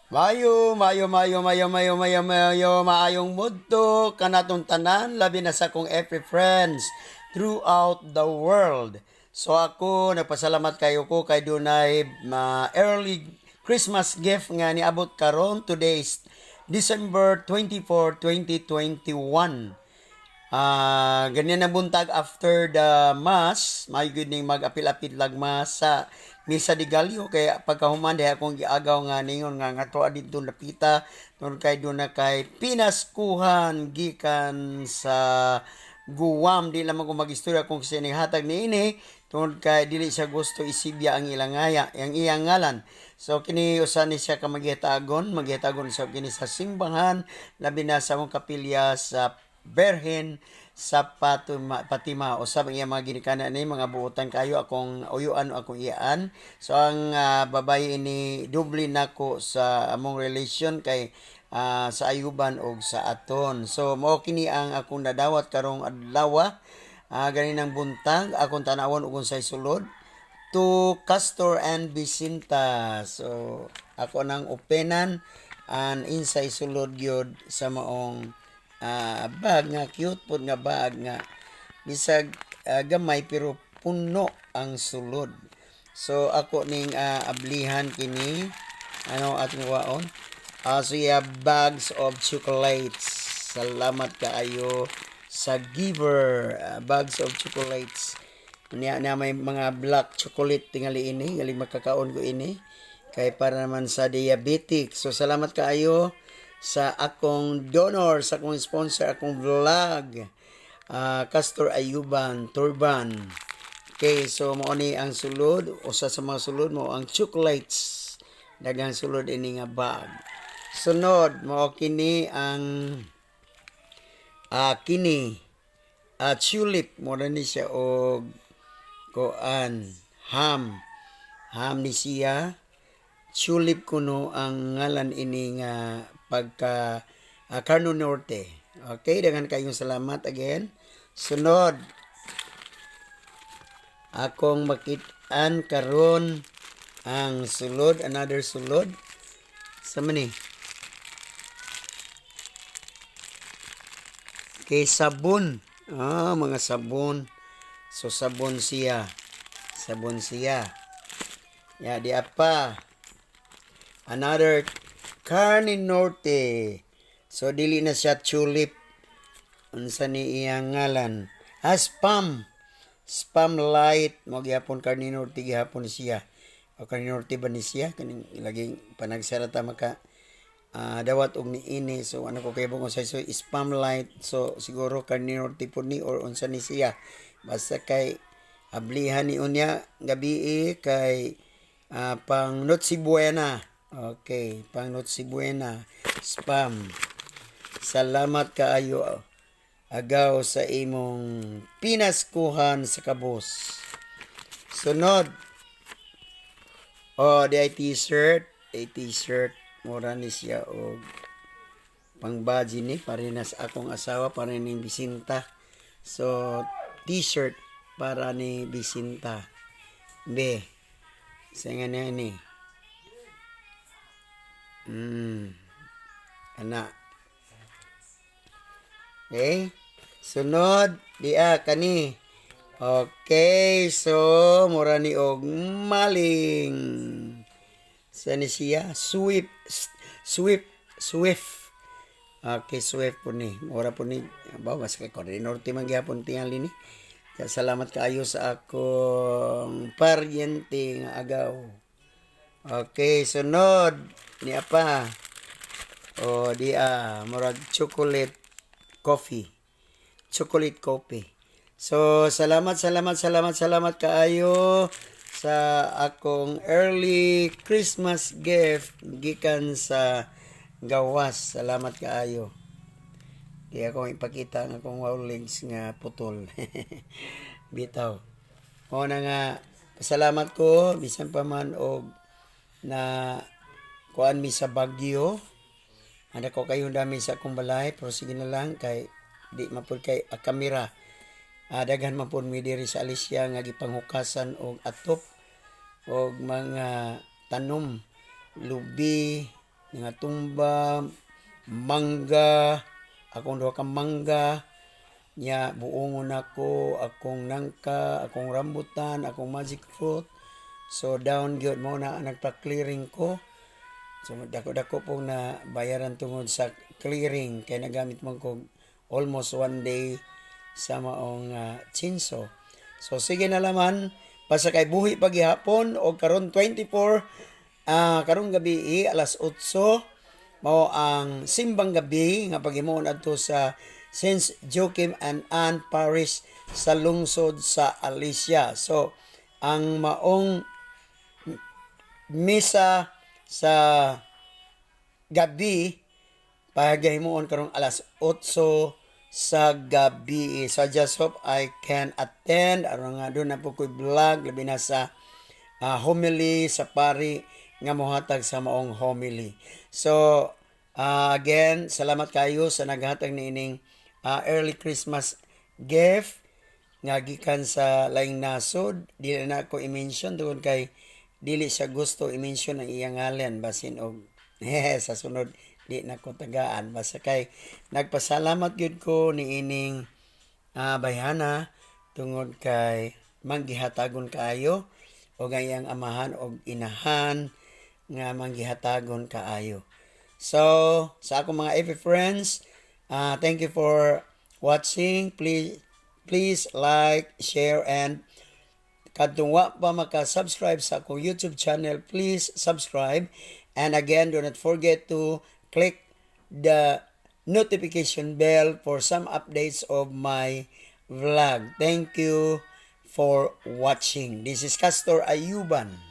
Maayong mudto kanatong tanan labi na sa kong FP friends throughout the world. So ako nagpasalamat kayo ko kay dunay early Christmas gift nga niabot karon. Today is December 24, 2021. Ganyan ang buntag after the mass, may good ning mag-apil-apil lag mass sa Misa de Gallo kaya pagkahuman diha akong giagaw nga ningon nga ngato dito napita tungod kay do na kay pinaskuhan gikan sa Guam di lamang ko magistorya kung sining hatag niini tungod kay dili siya gusto isibya ang ilang ngaya, ang iyang ngalan. So kini usa ni siya ka maghitagon sa kini sa simbahan labi na sa akong kapilya sa Berhen sa Patima usab ang iya mga ginikana ni mga buotan kayo akong uyuan o akong iyaan. So ang babae ini doble nako sa among relation kay sa ayuban og sa aton. So mao kini ang akong nadawat karong adlaw. Ganinang buntag akong tanawon ug unsay sulod to Castor and Bisinta. So ako nang openan and insay sulod gyud sa maong bag nga cute pod nga bag nga bisag gamay pero puno ang sulod. So ako ning ablihan kini ating waon. So yeah, bags of chocolates. Salamat kaayo sa giver. Bags of chocolates. Niya na may mga black chocolate tingali ini, gali makakaon ko ini kay para naman sa diabetic. So salamat kaayo sa akong donor, sa akong sponsor, akong vlog, Castor Ayuban Turban. Okay, so mo ni ang sulod, usa sa mga sulod mo ang chocolates, daghang sulod ini nga bag. Sunod mo kini ang tulip mo na ni siya og koan ham ni siya. Tulip kuno ang ngalan ini nga pagka Carno Norte. Okay, dengan kayong salamat again. Sunod, akong makitaan karon ang sulod, another sulod. Sa mani? Kay sabon. Mga sabon. So sabon siya. Ya, di apa? Another Carne Norte. So dili na siya tulip. Unsa ni iyang ngalan? Spam light mo gihapon Carne Norte gihapon siya. O Carne Norte ba ni siya kaning laging panagsarata maka dawat og niini. So ano ko kay bungos sa spam light. So siguro Carne Norte po ni or unsa ni siya. Basta kay ablihan ni unya gabi kay pang Noche Buena. Okay, pang Noche Buena, spam. Salamat kaayo agaw sa imong pinaskuhan sa kabos. Sunod. Di ay t-shirt. Mura ni siya og pangbaji ni parinas akong asawa para ni Bisinta. So t-shirt para ni Bisinta. Sa nga niya ni. Anak. Okay. Sunod. Kani. Okay. So, mura ni og maling. Saan siya? Swift. Okay, Swift po ni. Mura po ni. Mas kay Corre Norte man gyapon tingali ni. Salamat kaayo sa akong paryente nga agaw. Okay, sunod. Ni apa? Murag chocolate coffee. So, salamat kaayo sa akong early Christmas gift gikan sa gawas. Salamat kaayo. Di ako ipakita ang akong wow links nga putol. Bitaw. O na nga, pasalamat ko, bisan pa man og na kuan mi sa Baguio. Ano ko kayo dami sa akong balay, pero sige na lang kay di mapud kay kamera. Daghan man pud mi diri sa Alicia nga gipanghukasan og atop og mga tanom, lubi, nga tumba, mangga, akong duha ka mangga, nya buongon ako, akong nangka, akong rambutan, akong magic fruit. So down gyud mo na nagpa-clearing ko. So dako-dako po na bayaran tungod sa clearing kay nagamit man ko almost one day sa maong chinso. So sige na laman basta kay buhi paghihapon o karon 24 karong gabi alas 8 mao ang simbang gabi nga paghimuon adto sa Saint Joachim and Anne Parish sa lungsod sa Alicia. So ang maong misa sa gabi paghimuon karong alas 8 sa gabi. So I just hope I can attend aron nga doon na po ko'y vlog labi na sa homily sa pari nga mohatag sa maong homily. So again, salamat kayo sa naghatag niining early Christmas gift nga gikan sa laing nasod. Dili na ako i-mention tungod kay dili siya gusto i-mention ang iyang ngalan basin og sa sunod di na ko tagaan basta kay nagpasalamat gyud ko niining bayhana tungod kay manggihatagon kaayo o gayang amahan og inahan nga manggihatagon kaayo. So sa akong mga FB friends, thank you for watching. Please like, share, and kadtong wa pa maka-subscribe sa akong YouTube channel, please subscribe. And again, do not forget to click the notification bell for some updates of my vlog. Thank you for watching. This is Castor Ayuban.